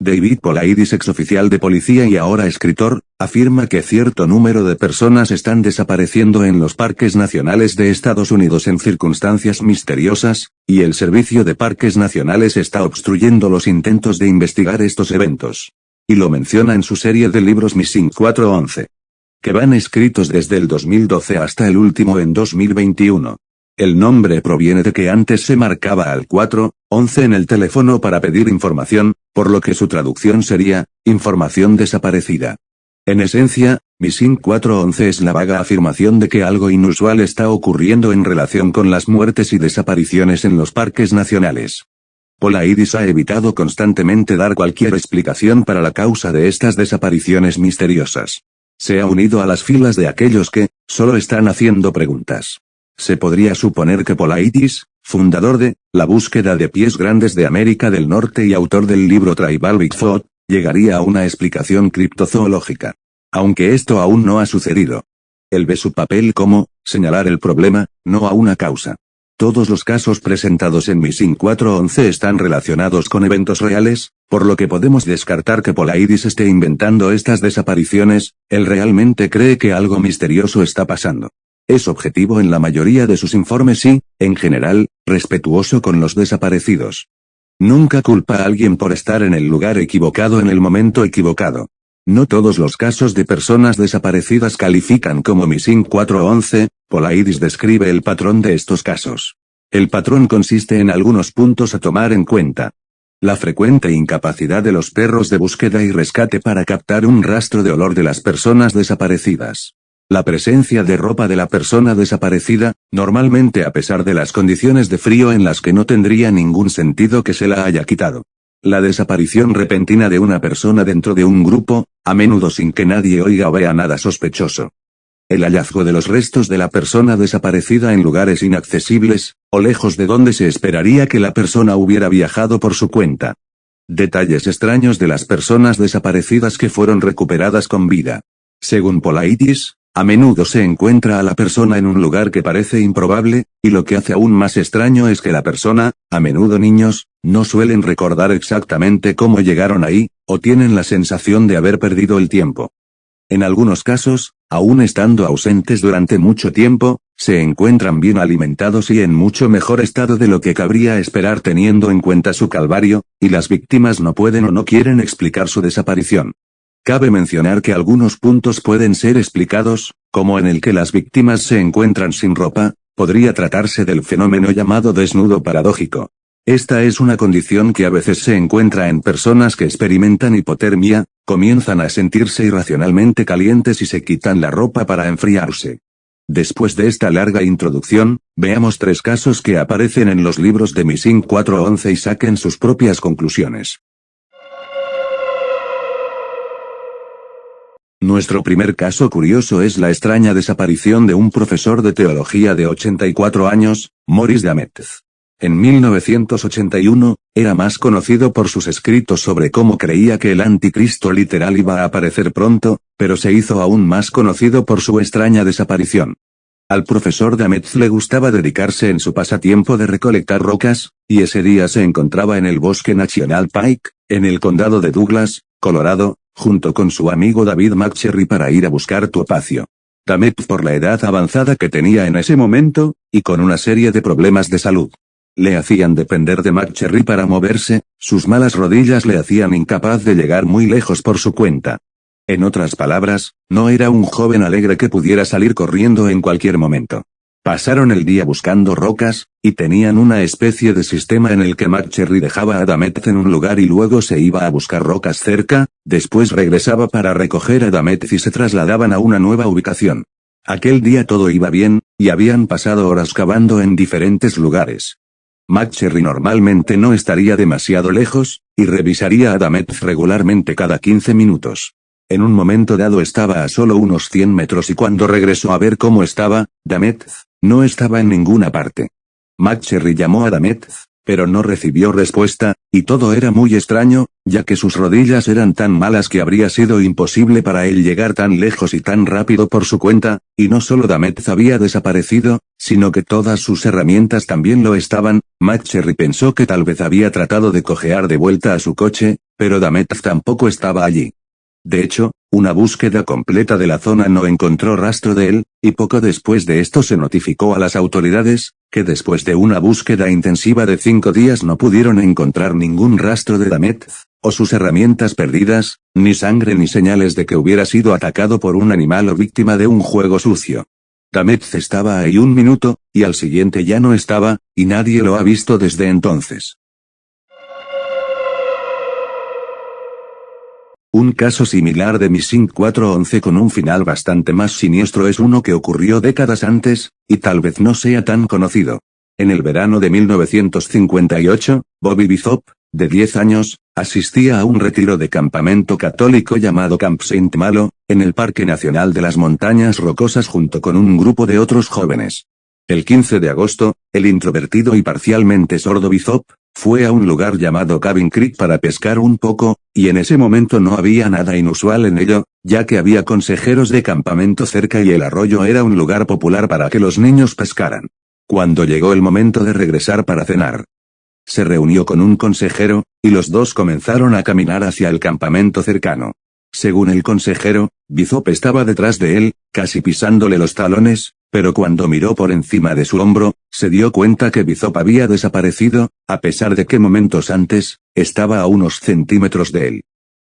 David Polaidis, exoficial de policía y ahora escritor, afirma que cierto número de personas están desapareciendo en los parques nacionales de Estados Unidos en circunstancias misteriosas, y el Servicio de Parques Nacionales está obstruyendo los intentos de investigar estos eventos. Y lo menciona en su serie de libros Missing 411. Que van escritos desde el 2012 hasta el último en 2021. El nombre proviene de que antes se marcaba al 411 en el teléfono para pedir información, por lo que su traducción sería, información desaparecida. En esencia, Missing 411 es la vaga afirmación de que algo inusual está ocurriendo en relación con las muertes y desapariciones en los parques nacionales. Polaidis ha evitado constantemente dar cualquier explicación para la causa de estas desapariciones misteriosas. Se ha unido a las filas de aquellos que, solo están haciendo preguntas. Se podría suponer que Polaidis, fundador de La búsqueda de pies grandes de América del Norte y autor del libro Tribal Bigfoot, llegaría a una explicación criptozoológica. Aunque esto aún no ha sucedido. Él ve su papel como, señalar el problema, no a una causa. Todos los casos presentados en Missing 411 están relacionados con eventos reales, por lo que podemos descartar que Polaidis esté inventando estas desapariciones. Él realmente cree que algo misterioso está pasando. Es objetivo en la mayoría de sus informes y, en general, respetuoso con los desaparecidos. Nunca culpa a alguien por estar en el lugar equivocado en el momento equivocado. No todos los casos de personas desaparecidas califican como Missing 411, Polaidis describe el patrón de estos casos. El patrón consiste en algunos puntos a tomar en cuenta. La frecuente incapacidad de los perros de búsqueda y rescate para captar un rastro de olor de las personas desaparecidas. La presencia de ropa de la persona desaparecida, normalmente a pesar de las condiciones de frío en las que no tendría ningún sentido que se la haya quitado. La desaparición repentina de una persona dentro de un grupo, a menudo sin que nadie oiga o vea nada sospechoso. El hallazgo de los restos de la persona desaparecida en lugares inaccesibles, o lejos de donde se esperaría que la persona hubiera viajado por su cuenta. Detalles extraños de las personas desaparecidas que fueron recuperadas con vida. Según Polaidis, a menudo se encuentra a la persona en un lugar que parece improbable, y lo que hace aún más extraño es que la persona, a menudo niños, no suelen recordar exactamente cómo llegaron ahí, o tienen la sensación de haber perdido el tiempo. En algunos casos, aún estando ausentes durante mucho tiempo, se encuentran bien alimentados y en mucho mejor estado de lo que cabría esperar teniendo en cuenta su calvario, y las víctimas no pueden o no quieren explicar su desaparición. Cabe mencionar que algunos puntos pueden ser explicados, como en el que las víctimas se encuentran sin ropa, podría tratarse del fenómeno llamado desnudo paradójico. Esta es una condición que a veces se encuentra en personas que experimentan hipotermia, comienzan a sentirse irracionalmente calientes y se quitan la ropa para enfriarse. Después de esta larga introducción, veamos 3 casos que aparecen en los libros de Missing 411 y saquen sus propias conclusiones. Nuestro primer caso curioso es la extraña desaparición de un profesor de teología de 84 años, Maurice Damet. En 1981, era más conocido por sus escritos sobre cómo creía que el anticristo literal iba a aparecer pronto, pero se hizo aún más conocido por su extraña desaparición. Al profesor Damet le gustaba dedicarse en su pasatiempo de recolectar rocas, y ese día se encontraba en el Bosque National Pike, en el condado de Douglas, Colorado, junto con su amigo David McCherry para ir a buscar topacio. Damet, por la edad avanzada que tenía en ese momento, y con una serie de problemas de salud, le hacían depender de McCherry para moverse, sus malas rodillas le hacían incapaz de llegar muy lejos por su cuenta. En otras palabras, no era un joven alegre que pudiera salir corriendo en cualquier momento. Pasaron el día buscando rocas, y tenían una especie de sistema en el que McCherry dejaba a Damet en un lugar y luego se iba a buscar rocas cerca, después regresaba para recoger a Damet y se trasladaban a una nueva ubicación. Aquel día todo iba bien, y habían pasado horas cavando en diferentes lugares. McCherry normalmente no estaría demasiado lejos, y revisaría a Damet regularmente cada 15 minutos. En un momento dado estaba a solo unos 100 metros y cuando regresó a ver cómo estaba, Damet no estaba en ninguna parte. McCherry llamó a Damet, pero no recibió respuesta, y todo era muy extraño, ya que sus rodillas eran tan malas que habría sido imposible para él llegar tan lejos y tan rápido por su cuenta, y no solo Damet había desaparecido, sino que todas sus herramientas también lo estaban. McCherry pensó que tal vez había tratado de cojear de vuelta a su coche, pero Damet tampoco estaba allí. De hecho, una búsqueda completa de la zona no encontró rastro de él, y poco después de esto se notificó a las autoridades, que después de una búsqueda intensiva de 5 días no pudieron encontrar ningún rastro de Damet, o sus herramientas perdidas, ni sangre ni señales de que hubiera sido atacado por un animal o víctima de un juego sucio. Damet estaba ahí un minuto, y al siguiente ya no estaba, y nadie lo ha visto desde entonces. Un caso similar de Missing 411 con un final bastante más siniestro es uno que ocurrió décadas antes, y tal vez no sea tan conocido. En el verano de 1958, Bobby Bishop, de 10 años, asistía a un retiro de campamento católico llamado Camp Saint Malo, en el Parque Nacional de las Montañas Rocosas junto con un grupo de otros jóvenes. El 15 de agosto, el introvertido y parcialmente sordo Bishop, fue a un lugar llamado Cabin Creek para pescar un poco, y en ese momento no había nada inusual en ello, ya que había consejeros de campamento cerca y el arroyo era un lugar popular para que los niños pescaran. Cuando llegó el momento de regresar para cenar, se reunió con un consejero, y los dos comenzaron a caminar hacia el campamento cercano. Según el consejero, Bishop estaba detrás de él, casi pisándole los talones, pero cuando miró por encima de su hombro, se dio cuenta que Bishop había desaparecido, a pesar de que momentos antes, estaba a unos centímetros de él.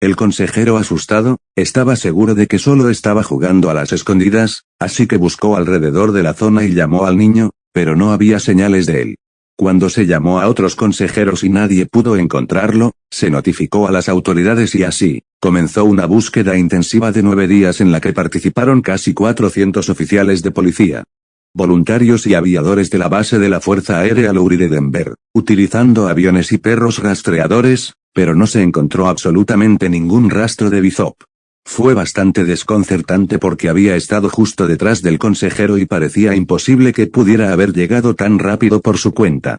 El consejero asustado, estaba seguro de que solo estaba jugando a las escondidas, así que buscó alrededor de la zona y llamó al niño, pero no había señales de él. Cuando se llamó a otros consejeros y nadie pudo encontrarlo, se notificó a las autoridades y así, comenzó una búsqueda intensiva de 9 días en la que participaron casi 400 oficiales de policía, voluntarios y aviadores de la base de la Fuerza Aérea Lurie de Denver, utilizando aviones y perros rastreadores, pero no se encontró absolutamente ningún rastro de Bishop. Fue bastante desconcertante porque había estado justo detrás del consejero y parecía imposible que pudiera haber llegado tan rápido por su cuenta.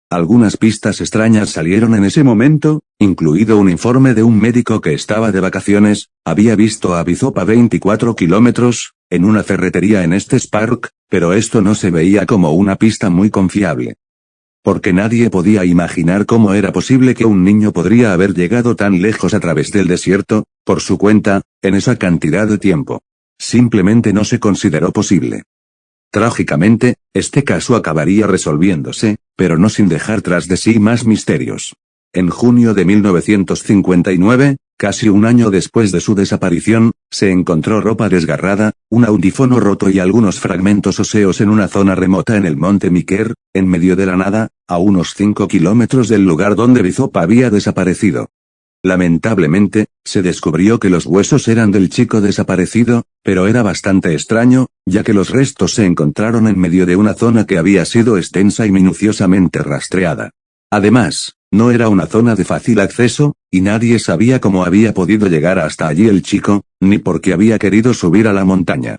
Algunas pistas extrañas salieron en ese momento, incluido un informe de un médico que estaba de vacaciones, había visto a Bishop a 24 kilómetros, en una ferretería en Estes Park, pero esto no se veía como una pista muy confiable. Porque nadie podía imaginar cómo era posible que un niño podría haber llegado tan lejos a través del desierto, por su cuenta, en esa cantidad de tiempo. Simplemente no se consideró posible. Trágicamente, este caso acabaría resolviéndose, pero no sin dejar tras de sí más misterios. En junio de 1959, casi un año después de su desaparición, se encontró ropa desgarrada, un audífono roto y algunos fragmentos óseos en una zona remota en el monte Miker, en medio de la nada, a unos 5 kilómetros del lugar donde Bishop había desaparecido. Lamentablemente, se descubrió que los huesos eran del chico desaparecido, pero era bastante extraño, ya que los restos se encontraron en medio de una zona que había sido extensa y minuciosamente rastreada. Además, no era una zona de fácil acceso, y nadie sabía cómo había podido llegar hasta allí el chico, ni por qué había querido subir a la montaña.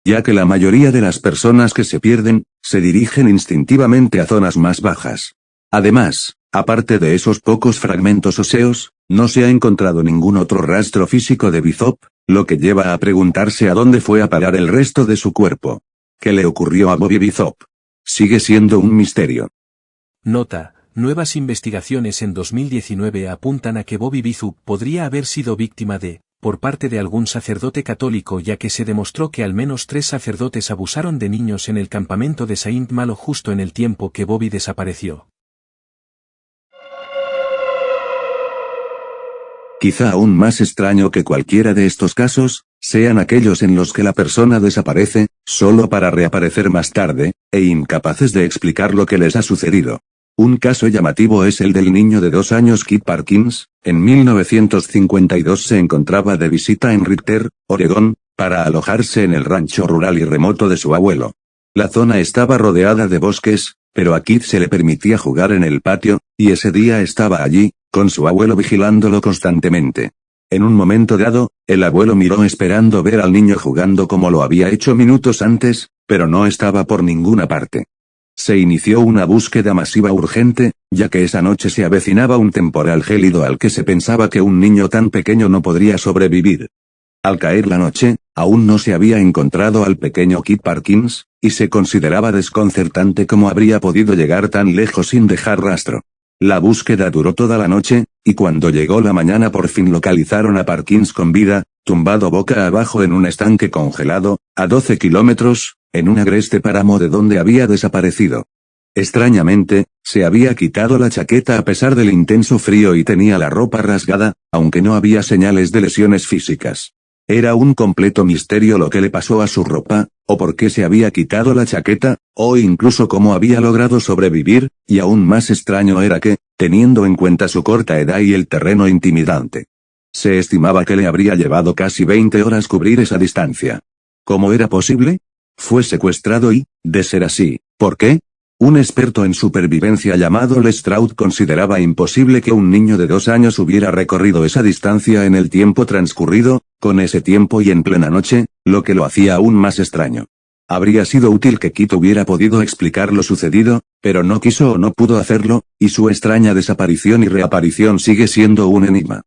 Ya que la mayoría de las personas que se pierden, se dirigen instintivamente a zonas más bajas. Además, aparte de esos pocos fragmentos óseos, no se ha encontrado ningún otro rastro físico de Bishop, lo que lleva a preguntarse a dónde fue a parar el resto de su cuerpo. ¿Qué le ocurrió a Bobby Bishop? Sigue siendo un misterio. Nota: nuevas investigaciones en 2019 apuntan a que Bobby Bishop podría haber sido víctima por parte de algún sacerdote católico, ya que se demostró que al menos 3 sacerdotes abusaron de niños en el campamento de Saint Malo justo en el tiempo que Bobby desapareció. Quizá aún más extraño que cualquiera de estos casos, sean aquellos en los que la persona desaparece, solo para reaparecer más tarde, e incapaces de explicar lo que les ha sucedido. Un caso llamativo es el del niño de 2 años Kid Parkins. En 1952 se encontraba de visita en Ritter, Oregón, para alojarse en el rancho rural y remoto de su abuelo. La zona estaba rodeada de bosques, pero a Kid se le permitía jugar en el patio, y ese día estaba allí, con su abuelo vigilándolo constantemente. En un momento dado, el abuelo miró esperando ver al niño jugando como lo había hecho minutos antes, pero no estaba por ninguna parte. Se inició una búsqueda masiva urgente, ya que esa noche se avecinaba un temporal gélido al que se pensaba que un niño tan pequeño no podría sobrevivir. Al caer la noche, aún no se había encontrado al pequeño Kid Parkins, y se consideraba desconcertante cómo habría podido llegar tan lejos sin dejar rastro. La búsqueda duró toda la noche, y cuando llegó la mañana por fin localizaron a Parkins con vida, tumbado boca abajo en un estanque congelado, a 12 kilómetros, en un agreste páramo de donde había desaparecido. Extrañamente, se había quitado la chaqueta a pesar del intenso frío y tenía la ropa rasgada, aunque no había señales de lesiones físicas. Era un completo misterio lo que le pasó a su ropa, o por qué se había quitado la chaqueta, o incluso cómo había logrado sobrevivir, y aún más extraño era que, teniendo en cuenta su corta edad y el terreno intimidante, se estimaba que le habría llevado casi 20 horas cubrir esa distancia. ¿Cómo era posible? Fue secuestrado y, de ser así, ¿por qué? Un experto en supervivencia llamado Lestraud consideraba imposible que un niño de 2 años hubiera recorrido esa distancia en el tiempo transcurrido, con ese tiempo y en plena noche, lo que lo hacía aún más extraño. Habría sido útil que Kit hubiera podido explicar lo sucedido, pero no quiso o no pudo hacerlo, y su extraña desaparición y reaparición sigue siendo un enigma.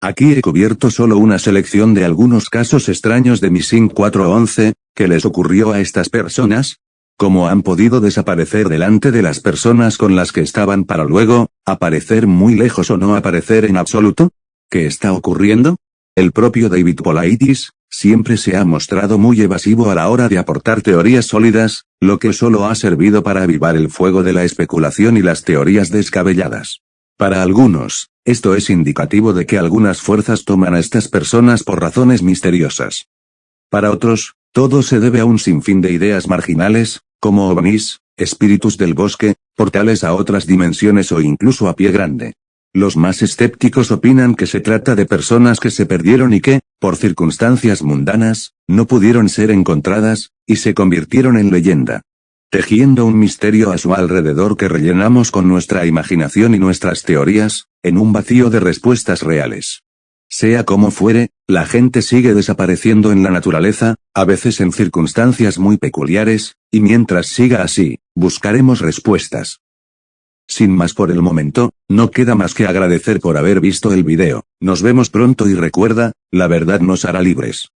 Aquí he cubierto solo una selección de algunos casos extraños de Missing 411, que les ocurrió a estas personas. ¿Cómo han podido desaparecer delante de las personas con las que estaban para luego, aparecer muy lejos o no aparecer en absoluto? ¿Qué está ocurriendo? El propio David Paulides, siempre se ha mostrado muy evasivo a la hora de aportar teorías sólidas, lo que solo ha servido para avivar el fuego de la especulación y las teorías descabelladas. Para algunos, esto es indicativo de que algunas fuerzas toman a estas personas por razones misteriosas. Para otros, todo se debe a un sinfín de ideas marginales, como ovnis, espíritus del bosque, portales a otras dimensiones o incluso a pie grande. Los más escépticos opinan que se trata de personas que se perdieron y que, por circunstancias mundanas, no pudieron ser encontradas, y se convirtieron en leyenda, tejiendo un misterio a su alrededor que rellenamos con nuestra imaginación y nuestras teorías, en un vacío de respuestas reales. Sea como fuere, la gente sigue desapareciendo en la naturaleza, a veces en circunstancias muy peculiares, y mientras siga así, buscaremos respuestas. Sin más por el momento, no queda más que agradecer por haber visto el video. Nos vemos pronto y recuerda, la verdad nos hará libres.